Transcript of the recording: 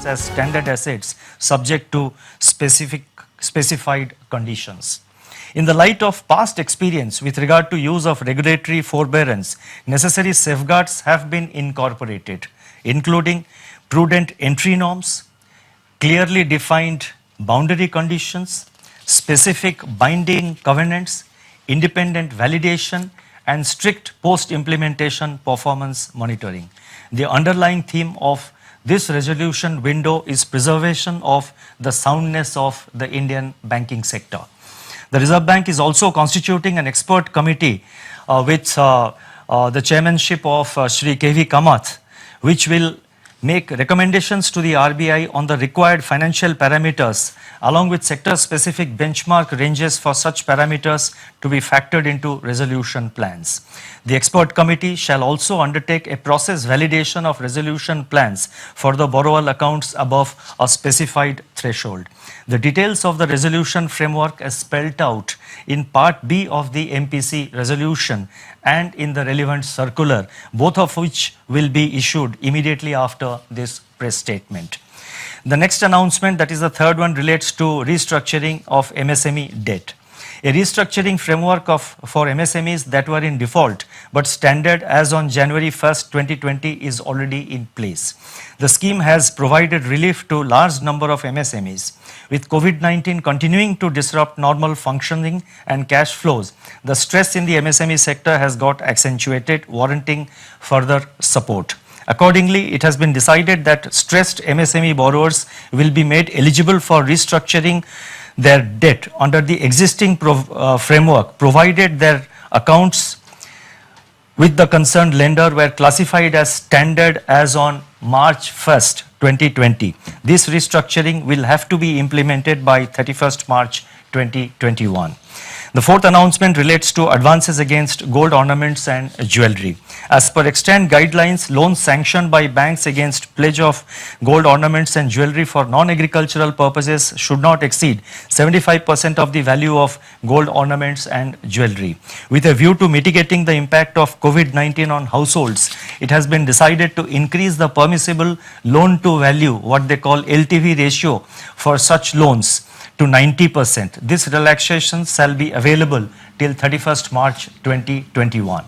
classified as standard assets subject to specified conditions. In the light of past experience with regard to use of regulatory forbearance, necessary safeguards have been incorporated, including prudent entry norms, clearly defined boundary conditions, specific binding covenants, independent validation, and strict post-implementation performance monitoring. The underlying theme of this resolution window is preservation of the soundness of the Indian banking sector. The Reserve Bank is also constituting an expert committee with the chairmanship of Shri K.V. Kamath, which will make recommendations to the RBI on the required financial parameters along with sector-specific benchmark ranges for such parameters to be factored into resolution plans. The expert committee shall also undertake a process validation of resolution plans for the borrower accounts above a specified threshold. The details of the resolution framework is spelled out in Part B of the MPC resolution and in the relevant circular, both of which will be issued immediately after this press statement. The next announcement, that is the third one, relates to restructuring of MSME debt. A restructuring framework for MSMEs that were in default but standard as on January 1st, 2020 is already in place. The scheme has provided relief to large number of MSMEs. With COVID-19 continuing to disrupt normal functioning and cash flows, the stress in the MSME sector has got accentuated, warranting further support. Accordingly, it has been decided that stressed MSME borrowers will be made eligible for restructuring their debt under the existing framework, provided their accounts with the concerned lender were classified as standard as on March 1st, 2020. This restructuring will have to be implemented by 31st March 2021. The fourth announcement relates to advances against gold ornaments and jewelry. As per extant guidelines, loans sanctioned by banks against pledge of gold ornaments and jewelry for non-agricultural purposes should not exceed 75% of the value of gold ornaments and jewelry. With a view to mitigating the impact of COVID-19 on households, it has been decided to increase the permissible loan to value, what they call LTV ratio, for such loans to 90%. This relaxation shall be available till 31st March 2021.